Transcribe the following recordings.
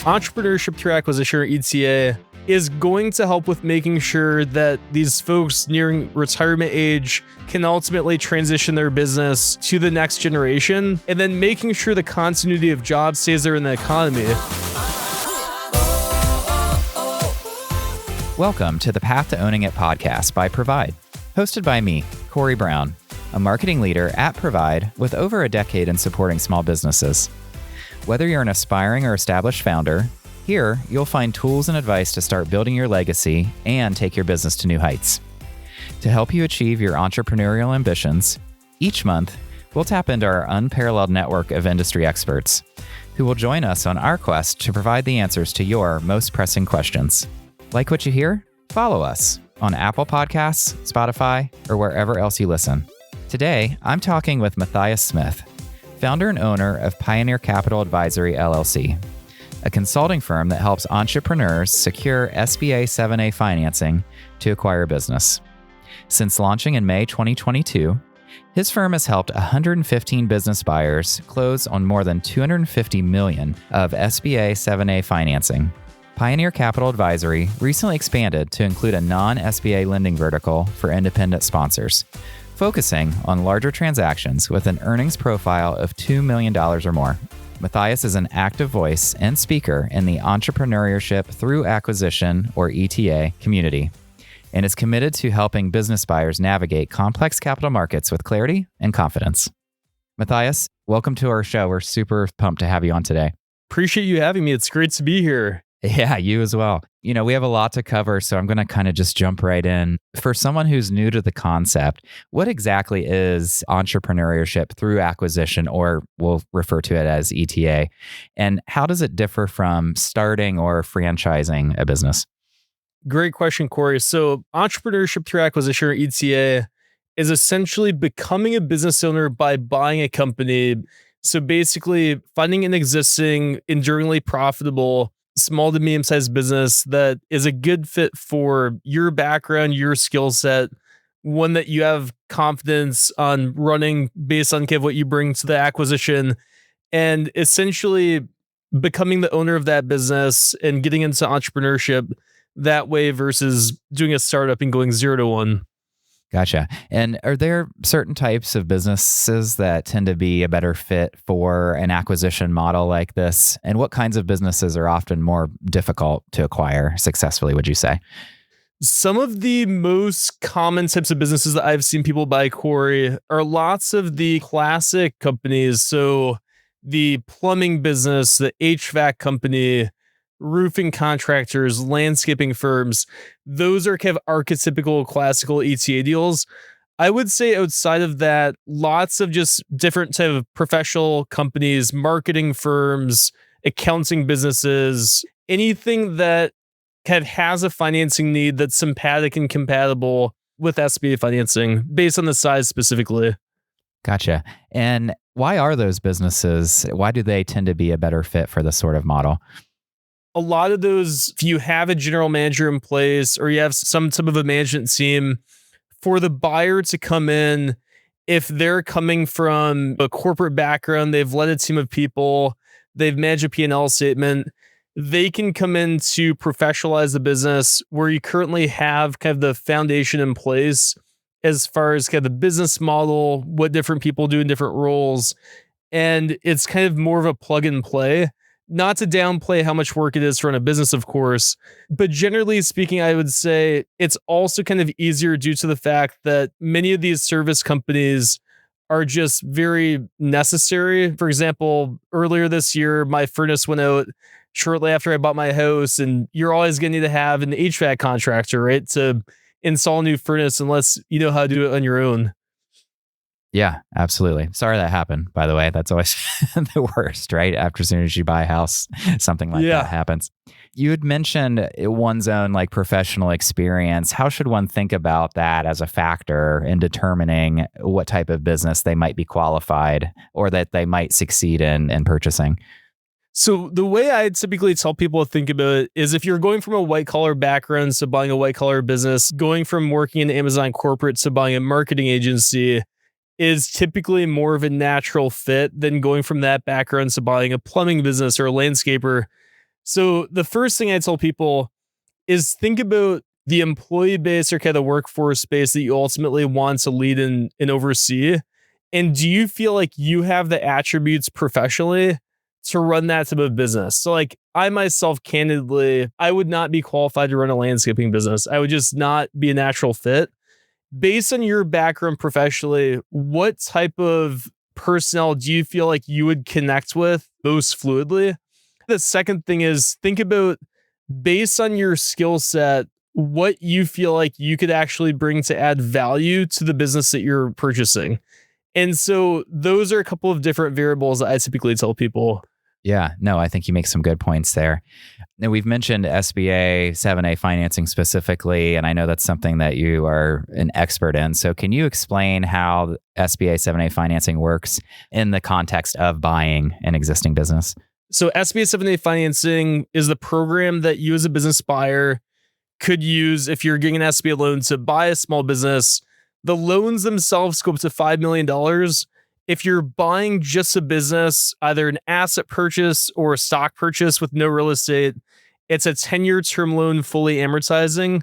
Entrepreneurship-through-acquisition, or ETA, is going to help with making sure that these folks nearing retirement age can ultimately transition their business to the next generation, and then making sure the continuity of jobs stays there in the economy. Welcome to the Path to Owning It podcast by Provide, hosted by me, Corey Brown, a marketing leader at Provide with over a decade in supporting small businesses. Whether you're an aspiring or established founder, here you'll find tools and advice to start building your legacy and take your business to new heights. To help you achieve your entrepreneurial ambitions, each month we'll tap into our unparalleled network of industry experts who will join us on our quest to provide the answers to your most pressing questions. Like what you hear? Follow us on Apple Podcasts, Spotify, or wherever else you listen. Today, I'm talking with Matthias Smith, founder and owner of Pioneer Capital Advisory LLC, a consulting firm that helps entrepreneurs secure SBA 7A financing to acquire a business. Since launching in May 2022, his firm has helped 115 business buyers close on more than $250 million of SBA 7A financing. Pioneer Capital Advisory recently expanded to include a non-SBA lending vertical for independent sponsors, focusing on larger transactions with an earnings profile of $2 million or more. Matthias is an active voice and speaker in the entrepreneurship-through-acquisition, or ETA, community, and is committed to helping business buyers navigate complex capital markets with clarity and confidence. Matthias, welcome to our show. We're super pumped to have you on today. Appreciate you having me. It's great to be here. Yeah, you as well. You know, we have a lot to cover, so I'm going to kind of just jump right in. For someone who's new to the concept, what exactly is entrepreneurship through acquisition, or we'll refer to it as ETA, and how does it differ from starting or franchising a business? Great question, Corey. So entrepreneurship through acquisition, or ETA, is essentially becoming a business owner by buying a company. So basically finding an existing, enduringly profitable, small to medium-sized business that is a good fit for your background, your skill set, one that you have confidence on running based on kind of what you bring to the acquisition, and essentially becoming the owner of that business and getting into entrepreneurship that way versus doing a startup and going 0 to 1. Gotcha. And are there certain types of businesses that tend to be a better fit for an acquisition model like this? And what kinds of businesses are often more difficult to acquire successfully, would you say? Some of the most common types of businesses that I've seen people buy, Corey, are lots of the classic companies. So the plumbing business, the HVAC company, roofing contractors, landscaping firms, those are kind of archetypical classical ETA deals. I would say outside of that, lots of just different type of professional companies, marketing firms, accounting businesses, anything that kind of has a financing need that's sympathetic and compatible with SBA financing based on the size specifically. Gotcha. And why are those businesses, why do they tend to be a better fit for this sort of model? A lot of those, if you have a general manager in place or you have some type of a management team, for the buyer to come in, if they're coming from a corporate background, they've led a team of people, they've managed a P&L statement, they can come in to professionalize the business where you currently have kind of the foundation in place as far as kind of the business model, what different people do in different roles. And it's kind of more of a plug and play. Not to downplay how much work it is to run a business, of course, but generally speaking, I would say it's also kind of easier due to the fact that many of these service companies are just very necessary. For example, earlier this year, my furnace went out shortly after I bought my house, and you're always going to need to have an HVAC contractor, right, to install a new furnace unless you know how to do it on your own. Yeah, absolutely. Sorry that happened, by the way. That's always the worst, right? After as soon as you buy a house, something like that happens. You had mentioned one's own like professional experience. How should one think about that as a factor in determining what type of business they might be qualified or that they might succeed in purchasing? So the way I typically tell people to think about it is if you're going from a white collar background to buying a white collar business, going from working in Amazon corporate to buying a marketing agency is typically more of a natural fit than going from that background to buying a plumbing business or a landscaper. So the first thing I tell people is think about the employee base or kind of the workforce base that you ultimately want to lead and oversee. And do you feel like you have the attributes professionally to run that type of business? So like I myself, candidly, I would not be qualified to run a landscaping business. I would just not be a natural fit. Based on your background professionally, what type of personnel do you feel like you would connect with most fluidly? The second thing is think about, based on your skill set, what you feel like you could actually bring to add value to the business that you're purchasing. And so those are a couple of different variables that I typically tell people. Yeah, no, I think you make some good points there. Now, we've mentioned SBA 7A financing specifically, and I know that's something that you are an expert in. So can you explain how SBA 7A financing works in the context of buying an existing business? So SBA 7A financing is the program that you as a business buyer could use if you're getting an SBA loan to buy a small business. The loans themselves go up to $5 million. If you're buying just a business, either an asset purchase or a stock purchase with no real estate, it's a 10-year term loan fully amortizing.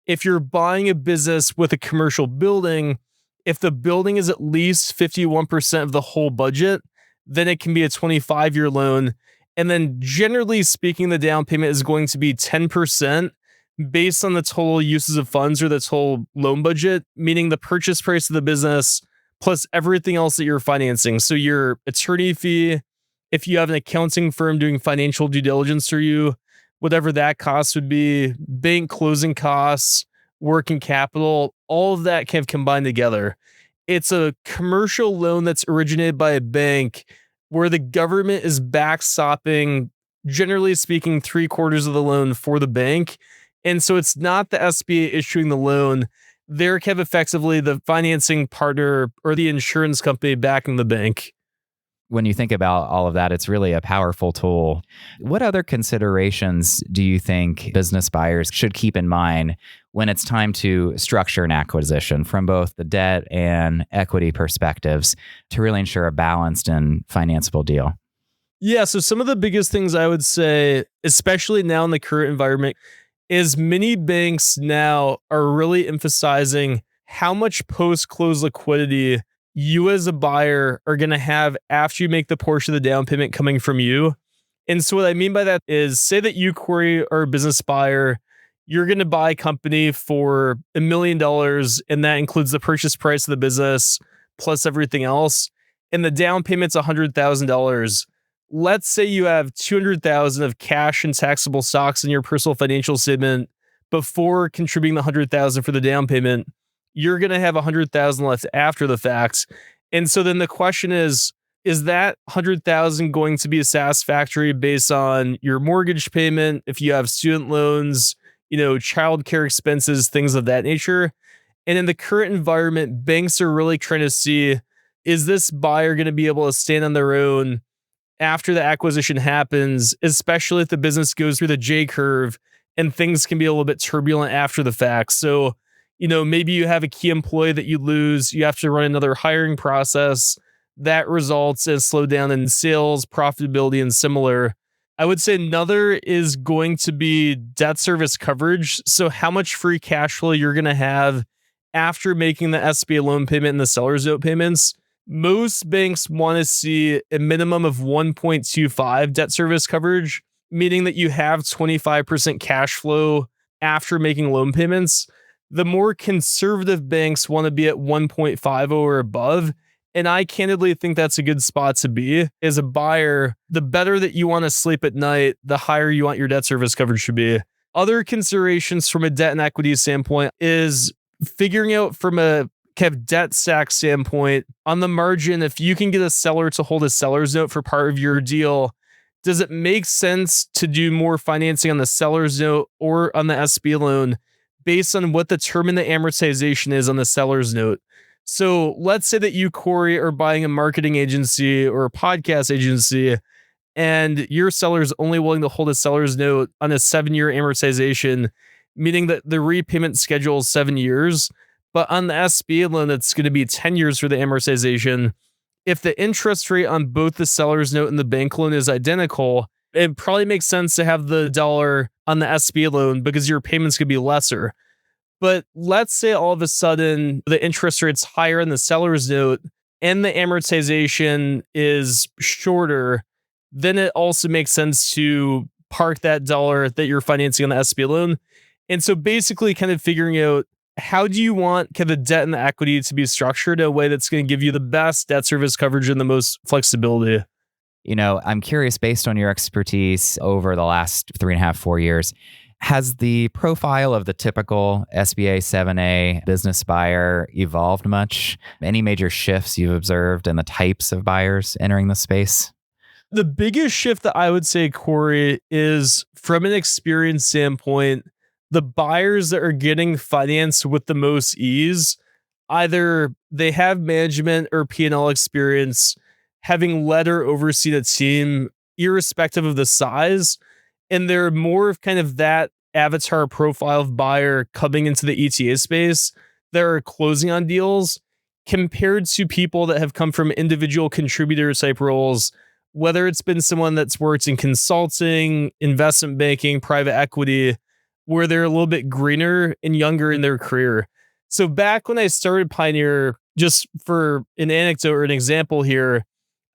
If you're buying a business with a commercial building, if the building is at least 51% of the whole budget, then it can be a 25-year loan. And then generally speaking, the down payment is going to be 10% based on the total uses of funds or the total loan budget, meaning the purchase price of the business plus everything else that you're financing. So your attorney fee, if you have an accounting firm doing financial due diligence for you, whatever that cost would be, bank closing costs, working capital, all of that can combine together. It's a commercial loan that's originated by a bank where the government is backstopping, generally speaking, 3/4 of the loan for the bank. And so it's not the SBA issuing the loan. They're kind of effectively the financing partner or the insurance company backing the bank. When you think about all of that, it's really a powerful tool. What other considerations do you think business buyers should keep in mind when it's time to structure an acquisition from both the debt and equity perspectives to really ensure a balanced and financeable deal? Yeah, so some of the biggest things I would say, especially now in the current environment, is many banks now are really emphasizing how much post-close liquidity you as a buyer are going to have after you make the portion of the down payment coming from you. And so what I mean by that is, say that you, Corey, are a business buyer, you're going to buy a company for $1 million, and that includes the purchase price of the business plus everything else, and the down payment's $100,000. Let's say you have $200,000 of cash and taxable stocks in your personal financial statement before contributing the $100,000 for the down payment. You're going to have $100,000 left after the fact. And so then the question is that $100,000 going to be satisfactory based on your mortgage payment, if you have student loans, childcare expenses, things of that nature? And in the current environment, banks are really trying to see, is this buyer going to be able to stand on their own after the acquisition happens, especially if the business goes through the J curve and things can be a little bit turbulent after the fact. So, maybe you have a key employee that you lose, you have to run another hiring process that results in a slowdown in sales, profitability, and similar. I would say another is going to be debt service coverage. So how much free cash flow you're going to have after making the SBA loan payment and the seller's note payments. Most banks want to see a minimum of 1.25 debt service coverage, meaning that you have 25% cash flow after making loan payments. The more conservative banks want to be at 1.50 or above. And I candidly think that's a good spot to be. As a buyer, the better that you want to sleep at night, the higher you want your debt service coverage to be. Other considerations from a debt and equity standpoint is figuring out from a kind of debt stack standpoint, on the margin, if you can get a seller to hold a seller's note for part of your deal, does it make sense to do more financing on the seller's note or on the SB loan based on what the term and the amortization is on the seller's note? So let's say that you, Corey, are buying a marketing agency or a podcast agency, and your seller is only willing to hold a seller's note on a 7-year amortization, meaning that the repayment schedule is 7 years. But on the SBA loan, it's going to be 10 years for the amortization. If the interest rate on both the seller's note and the bank loan is identical, it probably makes sense to have the dollar on the SBA loan because your payments could be lesser. But let's say all of a sudden the interest rate's higher in the seller's note and the amortization is shorter, then it also makes sense to park that dollar that you're financing on the SBA loan. And so basically kind of figuring out how do you want kind of the debt and the equity to be structured in a way that's going to give you the best debt service coverage and the most flexibility. I'm curious, based on your expertise over the last 3.5, 4 years, has the profile of the typical SBA 7A business buyer evolved much? Any major shifts you've observed in the types of buyers entering the space? The biggest shift that I would say, Corey, is from an experience standpoint, the buyers that are getting financed with the most ease, either they have management or P&L experience, having led or overseen a team, irrespective of the size, and they're more of kind of that avatar profile of buyer coming into the ETA space that are closing on deals compared to people that have come from individual contributor type roles, whether it's been someone that's worked in consulting, investment banking, private equity, where they're a little bit greener and younger in their career. So back when I started Pioneer, just for an anecdote or an example here,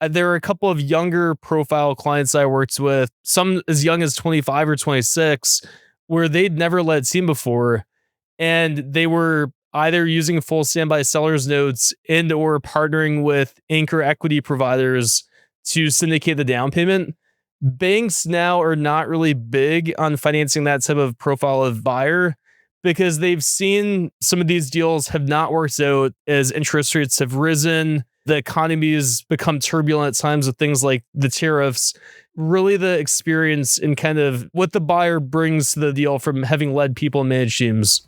there were a couple of younger profile clients I worked with, some as young as 25 or 26, where they'd never led a team before. And they were either using full standby seller's notes and or partnering with anchor equity providers to syndicate the down payment. Banks now are not really big on financing that type of profile of buyer because they've seen some of these deals have not worked out as interest rates have risen. The economy has become turbulent at times with things like the tariffs. Really the experience and kind of what the buyer brings to the deal from having led people and managed teams.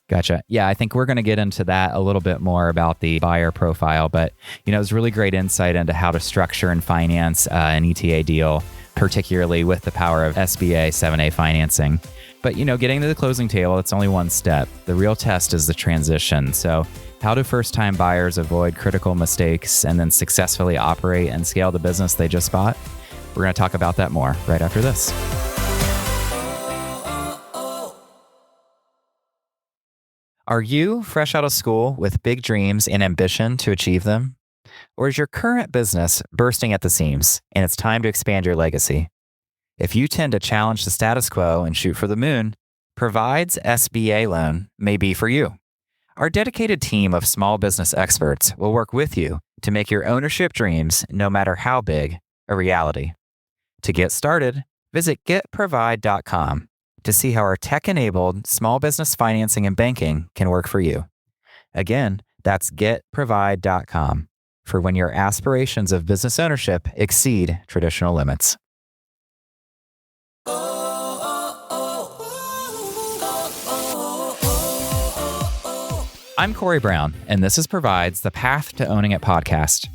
Gotcha. Yeah, I think we're going to get into that a little bit more about the buyer profile, but it was really great insight into how to structure and finance an ETA deal, particularly with the power of SBA 7A financing. But getting to the closing table, it's only one step. The real test is the transition. So how do first-time buyers avoid critical mistakes and then successfully operate and scale the business they just bought? We're going to talk about that more right after this. Are you fresh out of school with big dreams and ambition to achieve them? Or is your current business bursting at the seams and it's time to expand your legacy? If you tend to challenge the status quo and shoot for the moon, Provide's SBA loan may be for you. Our dedicated team of small business experts will work with you to make your ownership dreams, no matter how big, a reality. To get started, visit getprovide.com to see how our tech-enabled small business financing and banking can work for you. Again, that's getprovide.com for when your aspirations of business ownership exceed traditional limits. I'm Corey Brown, and this is Provide's The Path to Owning It podcast.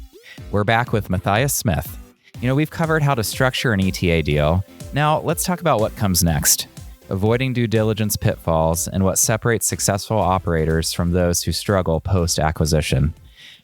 We're back with Matthias Smith. We've covered how to structure an ETA deal. Now, let's talk about what comes next. Avoiding due diligence pitfalls and what separates successful operators from those who struggle post-acquisition.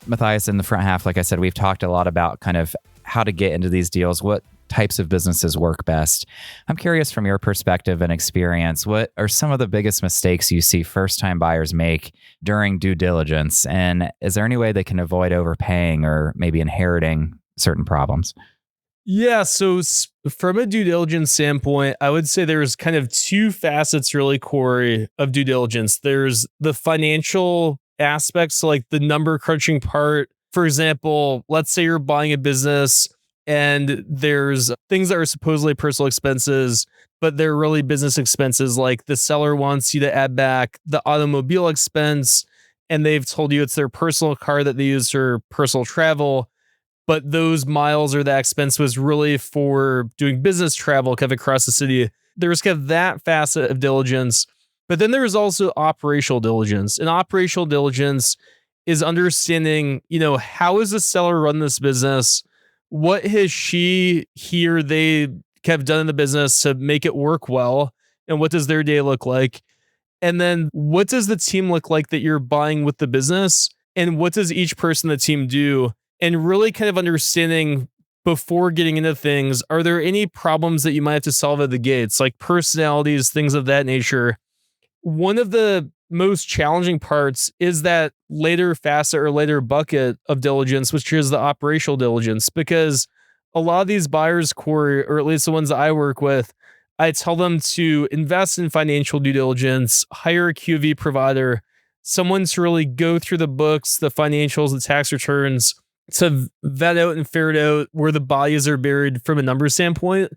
Matthias, in the front half, like I said, we've talked a lot about kind of how to get into these deals, what types of businesses work best. I'm curious from your perspective and experience, what are some of the biggest mistakes you see first-time buyers make during due diligence? And is there any way they can avoid overpaying or maybe inheriting certain problems? Yeah, so from a due diligence standpoint, I would say there's kind of two facets really, Corey, of due diligence. There's the financial aspects, so like the number crunching part. For example, let's say you're buying a business and there's things that are supposedly personal expenses, but they're really business expenses. Like the seller wants you to add back the automobile expense, and they've told you it's their personal car that they use for personal travel. But those miles or that expense was really for doing business travel kind of across the city. There's kind of that facet of diligence. But then there's also operational diligence. And operational diligence is understanding, how is the seller run this business? What has he or they have done in the business to make it work well? And what does their day look like? And then what does the team look like that you're buying with the business? And what does each person in the team do? And really kind of understanding before getting into things, are there any problems that you might have to solve at the gates, like personalities, things of that nature? One of the most challenging parts is that later facet or later bucket of diligence, which is the operational diligence, because a lot of these buyers, Corey, or at least the ones that I work with, I tell them to invest in financial due diligence, hire a QV provider, someone to really go through the books, the financials, the tax returns, to vet out and ferret out where the bodies are buried from a numbers standpoint.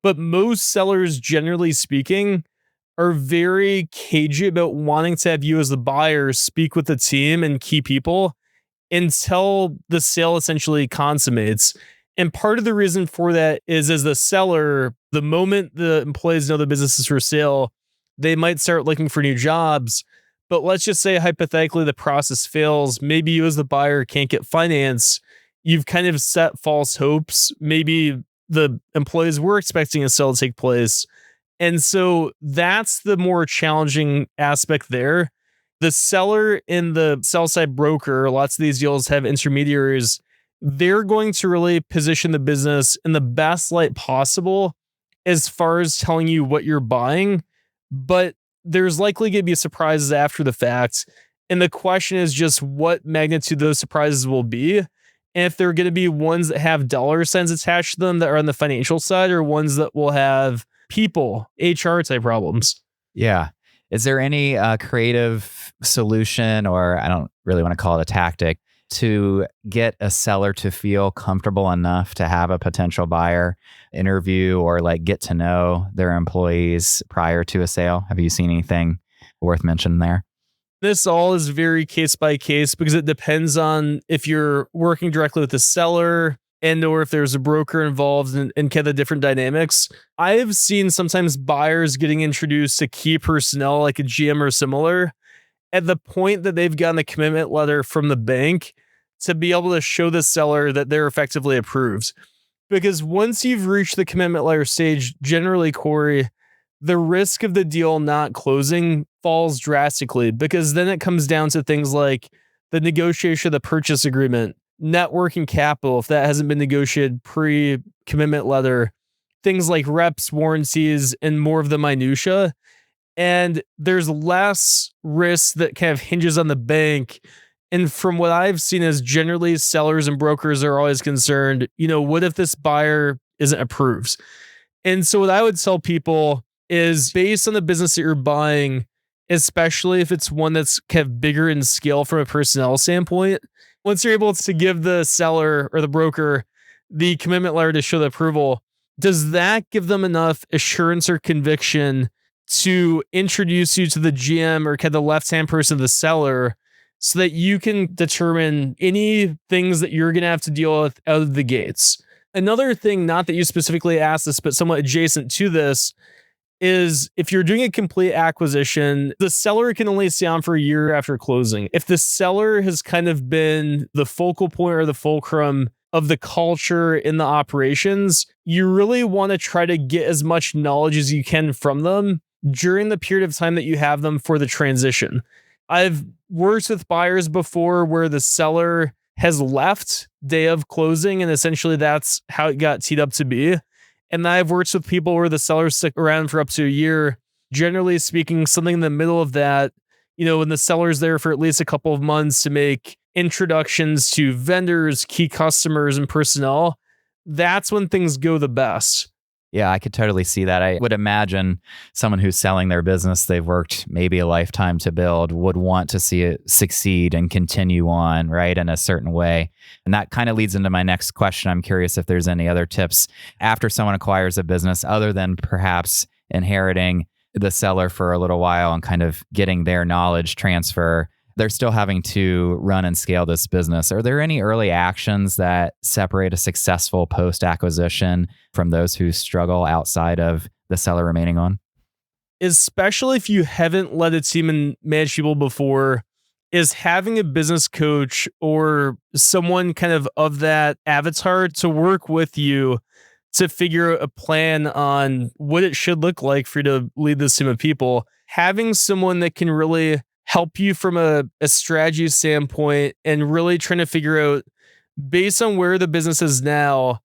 But most sellers, generally speaking, are very cagey about wanting to have you as the buyer speak with the team and key people until the sale essentially consummates. And part of the reason for that is, as the seller, the moment the employees know the business is for sale, they might start looking for new jobs. But let's just say hypothetically the process fails. Maybe you as the buyer can't get finance. You've kind of set false hopes. Maybe the employees were expecting a sale to take place. And so that's the more challenging aspect there. The seller and the sell side broker, lots of these deals have intermediaries. They're going to really position the business in the best light possible as far as telling you what you're buying. But there's likely going to be surprises after the fact. And the question is just what magnitude those surprises will be. And if they're going to be ones that have dollar signs attached to them that are on the financial side, or ones that will have people, HR type problems. Yeah. Is there any creative solution, or I don't really want to call it a tactic, to get a seller to feel comfortable enough to have a potential buyer interview or like get to know their employees prior to a sale? Have you seen anything worth mentioning there? This all is very case by case because it depends on if you're working directly with the seller and or if there's a broker involved and kind of the different dynamics. I've seen sometimes buyers getting introduced to key personnel like a GM or similar at the point that they've gotten the commitment letter from the bank to be able to show the seller that they're effectively approved. Because once you've reached the commitment letter stage, generally, Corey, the risk of the deal not closing falls drastically, because then it comes down to things like the negotiation of the purchase agreement, net working capital, if that hasn't been negotiated pre-commitment letter, things like reps, warranties, and more of the minutia. And there's less risk that kind of hinges on the bank. And from what I've seen is generally sellers and brokers are always concerned, what if this buyer isn't approved? And so what I would tell people is, based on the business that you're buying, especially if it's one that's kind of bigger in scale from a personnel standpoint, once you're able to give the seller or the broker the commitment letter to show the approval, does that give them enough assurance or conviction to introduce you to the GM or kind of the left-hand person of the seller so that you can determine any things that you're going to have to deal with out of the gates? Another thing, not that you specifically asked this, but somewhat adjacent to this, is if you're doing a complete acquisition, the seller can only stay on for a year after closing. If the seller has kind of been the focal point or the fulcrum of the culture in the operations, you really want to try to get as much knowledge as you can from them during the period of time that you have them for the transition. I've worked with buyers before where the seller has left day of closing, and essentially that's how it got teed up to be. And I've worked with people where the sellers stick around for up to a year. Generally speaking, something in the middle of that, when the seller's there for at least a couple of months to make introductions to vendors, key customers, and personnel, that's when things go the best. Yeah, I could totally see that. I would imagine someone who's selling their business they've worked maybe a lifetime to build would want to see it succeed and continue on, right, in a certain way. And that kind of leads into my next question. I'm curious if there's any other tips after someone acquires a business other than perhaps inheriting the seller for a little while and kind of getting their knowledge transfer. They're still having to run and scale this business. Are there any early actions that separate a successful post-acquisition from those who struggle outside of the seller remaining on? Especially if you haven't led a team and managed people before, is having a business coach or someone kind of that avatar to work with you to figure out a plan on what it should look like for you to lead this team of people. Having someone that can really help you from a strategy standpoint and really trying to figure out, based on where the business is now,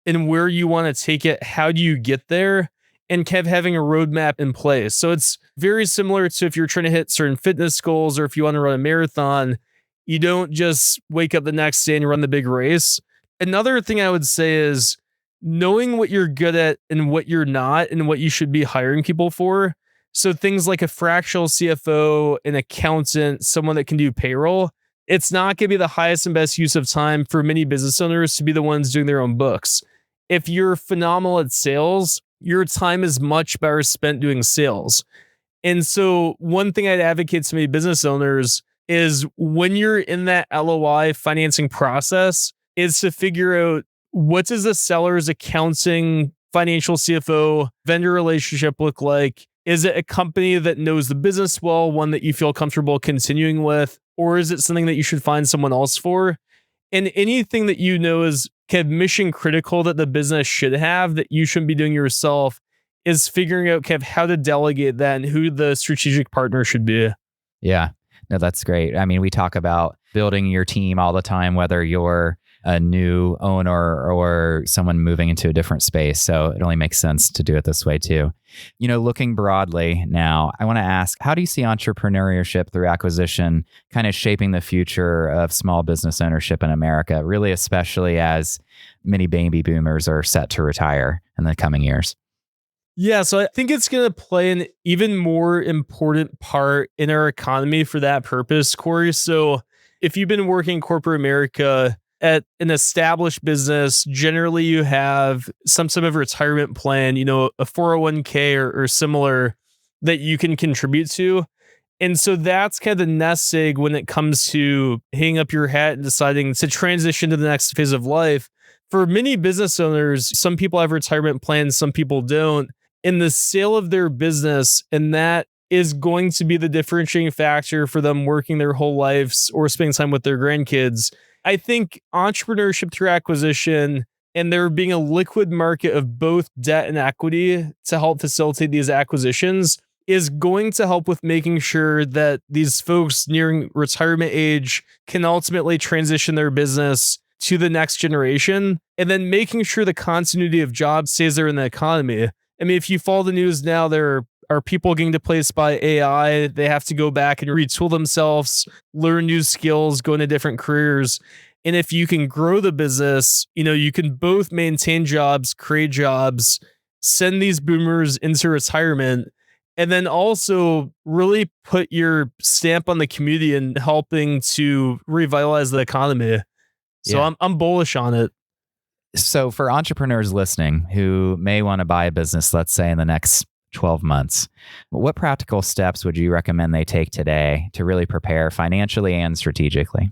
and where you want to take it, how do you get there, and kind of having a roadmap in place. So it's very similar to if you're trying to hit certain fitness goals or if you want to run a marathon, you don't just wake up the next day and run the big race. Another thing I would say is knowing what you're good at and what you're not and what you should be hiring people for. So things like a fractional CFO, an accountant, someone that can do payroll, it's not going to be the highest and best use of time for many business owners to be the ones doing their own books. If you're phenomenal at sales, your time is much better spent doing sales. And so one thing I'd advocate to many business owners is when you're in that LOI financing process is to figure out what does the seller's accounting, financial CFO, vendor relationship look like? Is it a company that knows the business well, one that you feel comfortable continuing with, or is it something that you should find someone else for? And anything that you know is kind of mission critical that the business should have that you shouldn't be doing yourself is figuring out kind of how to delegate that and who the strategic partner should be. Yeah, no, that's great. I mean, we talk about building your team all the time, whether you're a new owner or someone moving into a different space. So it only makes sense to do it this way too. Looking broadly now, I want to ask, how do you see entrepreneurship through acquisition kind of shaping the future of small business ownership in America, really especially as many baby boomers are set to retire in the coming years? Yeah, so I think it's going to play an even more important part in our economy for that purpose, Corey. So if you've been working in corporate America, at an established business, generally you have some sort of retirement plan, a 401k or similar that you can contribute to. And so that's kind of the nest egg when it comes to hanging up your hat and deciding to transition to the next phase of life. For many business owners, some people have retirement plans, some people don't. In the sale of their business, and that is going to be the differentiating factor for them working their whole lives or spending time with their grandkids. I think entrepreneurship through acquisition and there being a liquid market of both debt and equity to help facilitate these acquisitions is going to help with making sure that these folks nearing retirement age can ultimately transition their business to the next generation, and then making sure the continuity of jobs stays there in the economy. I mean, if you follow the news now, there are people getting displaced by AI. They have to go back and retool themselves, learn new skills, go into different careers. And if you can grow the business, you can both maintain jobs, create jobs, send these boomers into retirement, and then also really put your stamp on the community and helping to revitalize the economy. So Yeah. I'm bullish on it. So for entrepreneurs listening who may want to buy a business, let's say in the next 12 months, what practical steps would you recommend they take today to really prepare financially and strategically?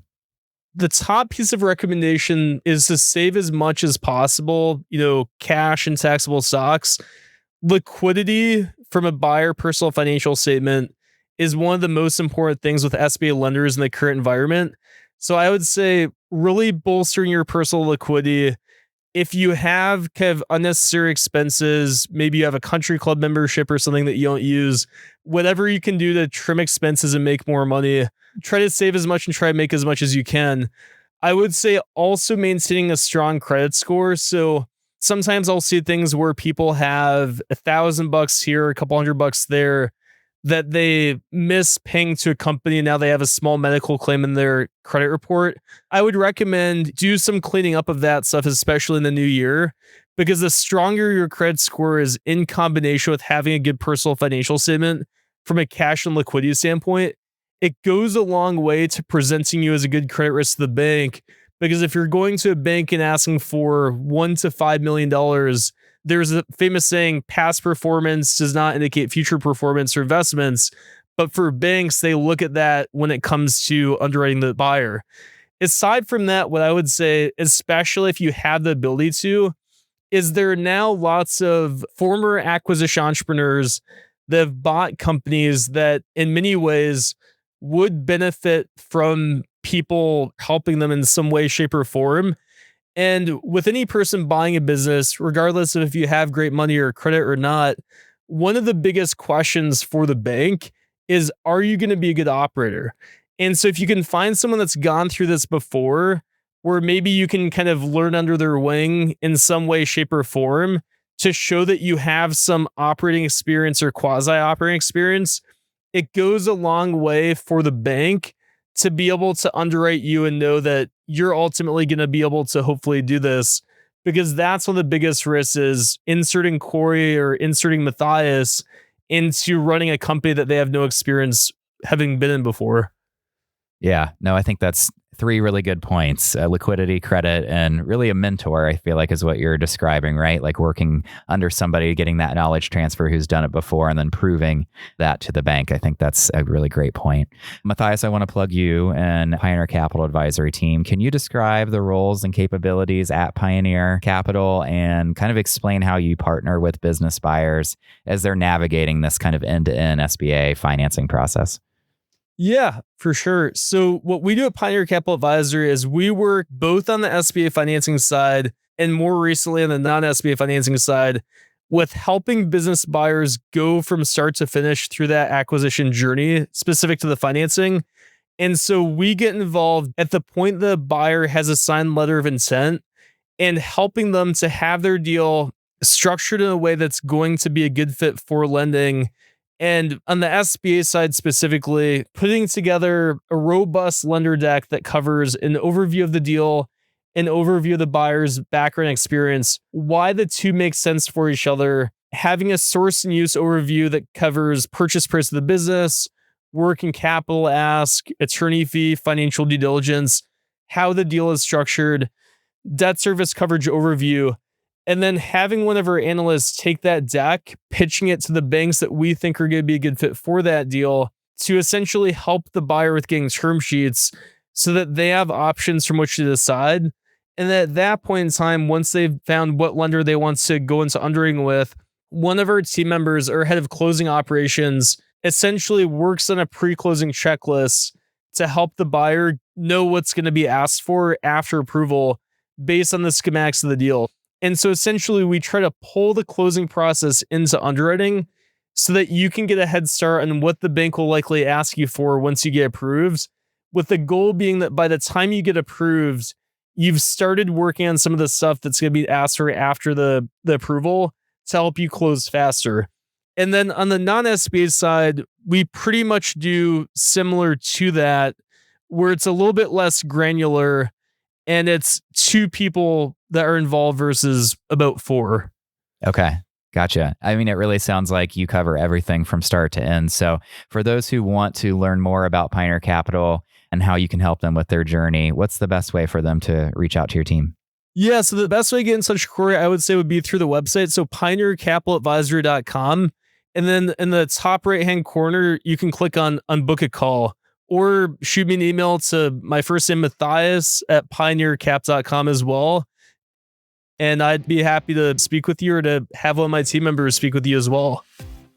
The top piece of recommendation is to save as much as possible, cash and taxable stocks. Liquidity from a buyer personal financial statement is one of the most important things with SBA lenders in the current environment. So I would say really bolstering your personal liquidity. If you have kind of unnecessary expenses, maybe you have a country club membership or something that you don't use, whatever you can do to trim expenses and make more money, try to save as much and try to make as much as you can. I would say also maintaining a strong credit score. So sometimes I'll see things where people have $1,000 here, a couple $100 there that they miss paying to a company. Now they have a small medical claim in their credit report. I would recommend do some cleaning up of that stuff, especially in the new year, because the stronger your credit score is in combination with having a good personal financial statement from a cash and liquidity standpoint, it goes a long way to presenting you as a good credit risk to the bank. Because if you're going to a bank and asking for $1 to $5 million, there's a famous saying, past performance does not indicate future performance or investments. But for banks, they look at that when it comes to underwriting the buyer. Aside from that, what I would say, especially if you have the ability to, is there are now lots of former acquisition entrepreneurs that have bought companies that in many ways would benefit from people helping them in some way, shape, or form. And with any person buying a business, regardless of if you have great money or credit or not, one of the biggest questions for the bank is, are you going to be a good operator? And so if you can find someone that's gone through this before, where maybe you can kind of learn under their wing in some way, shape, or form to show that you have some operating experience or quasi-operating experience. It goes a long way for the bank to be able to underwrite you and know that you're ultimately going to be able to hopefully do this, because that's one of the biggest risks is inserting Corey or inserting Matthias into running a company that they have no experience having been in before. Yeah, no, I think that's 3 really good points. Liquidity, credit, and really a mentor, I feel like is what you're describing, right? Like working under somebody, getting that knowledge transfer who's done it before and then proving that to the bank. I think that's a really great point. Matthias, I want to plug you and Pioneer Capital Advisory team. Can you describe the roles and capabilities at Pioneer Capital and kind of explain how you partner with business buyers as they're navigating this kind of end-to-end SBA financing process? Yeah, for sure. So what we do at Pioneer Capital Advisory is we work both on the SBA financing side and more recently on the non-SBA financing side with helping business buyers go from start to finish through that acquisition journey specific to the financing. And so we get involved at the point the buyer has a signed letter of intent and helping them to have their deal structured in a way that's going to be a good fit for lending. And on the SBA side specifically, putting together a robust lender deck that covers an overview of the deal, an overview of the buyer's background experience, why the two make sense for each other, having a source and use overview that covers purchase price of the business, working capital ask, attorney fee, financial due diligence, how the deal is structured, debt service coverage overview, and then having one of our analysts take that deck, pitching it to the banks that we think are going to be a good fit for that deal to essentially help the buyer with getting term sheets so that they have options from which to decide. And at that point in time, once they've found what lender they want to go into underwriting with, one of our team members or head of closing operations essentially works on a pre-closing checklist to help the buyer know what's going to be asked for after approval based on the schematics of the deal. And so essentially we try to pull the closing process into underwriting so that you can get a head start on what the bank will likely ask you for once you get approved, with the goal being that by the time you get approved, you've started working on some of the stuff that's going to be asked for after the approval to help you close faster. And then on the non-SBA side, we pretty much do similar to that, where it's a little bit less granular and it's 2 people that are involved versus about 4. Okay. Gotcha. I mean, it really sounds like you cover everything from start to end. So for those who want to learn more about Pioneer Capital and how you can help them with their journey, what's the best way for them to reach out to your team? Yeah, so the best way to get in touch, Corey, I would say would be through the website. So pioneercapitaladvisory.com. And then in the top right-hand corner, you can click on book a call or shoot me an email to my first name, Matthias, at pioneercap.com as well. And I'd be happy to speak with you or to have one of my team members speak with you as well.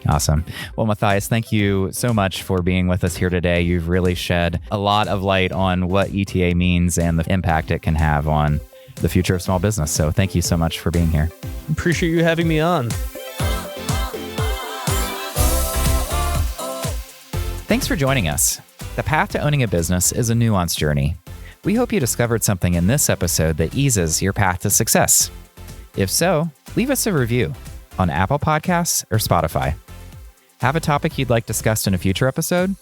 Awesome. Well, Matthias, thank you so much for being with us here today. You've really shed a lot of light on what ETA means and the impact it can have on the future of small business. So thank you so much for being here. Appreciate you having me on. Thanks for joining us. The path to owning a business is a nuanced journey. We hope you discovered something in this episode that eases your path to success. If so, leave us a review on Apple Podcasts or Spotify. Have a topic you'd like discussed in a future episode?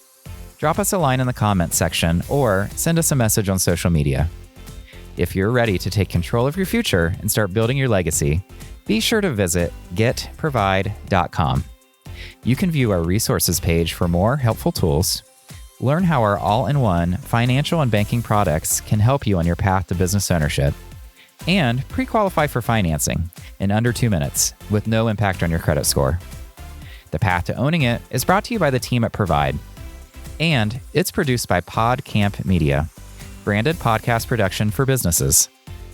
Drop us a line in the comments section or send us a message on social media. If you're ready to take control of your future and start building your legacy, be sure to visit getprovide.com. You can view our resources page for more helpful tools, learn how our all-in-one financial and banking products can help you on your path to business ownership, and pre-qualify for financing in under 2 minutes with no impact on your credit score. The path to owning it is brought to you by the team at Provide, and it's produced by PodCamp Media, branded podcast production for businesses.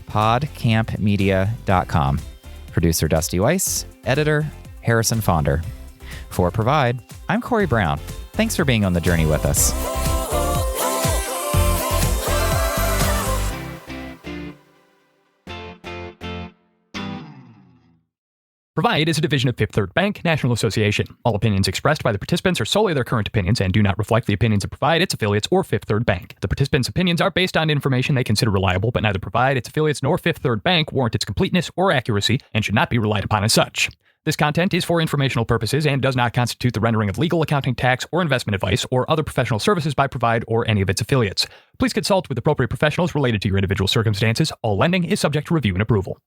PodCampMedia.com. Producer Dusty Weiss, editor Harrison Fonder. For Provide, I'm Corey Brown. Thanks for being on the journey with us. Provide is a division of Fifth Third Bank, National Association. All opinions expressed by the participants are solely their current opinions and do not reflect the opinions of Provide, its affiliates, or Fifth Third Bank. The participants' opinions are based on information they consider reliable, but neither Provide, its affiliates, nor Fifth Third Bank warrant its completeness or accuracy and should not be relied upon as such. This content is for informational purposes and does not constitute the rendering of legal, accounting, tax, or investment advice or other professional services by Provide or any of its affiliates. Please consult with appropriate professionals related to your individual circumstances. All lending is subject to review and approval.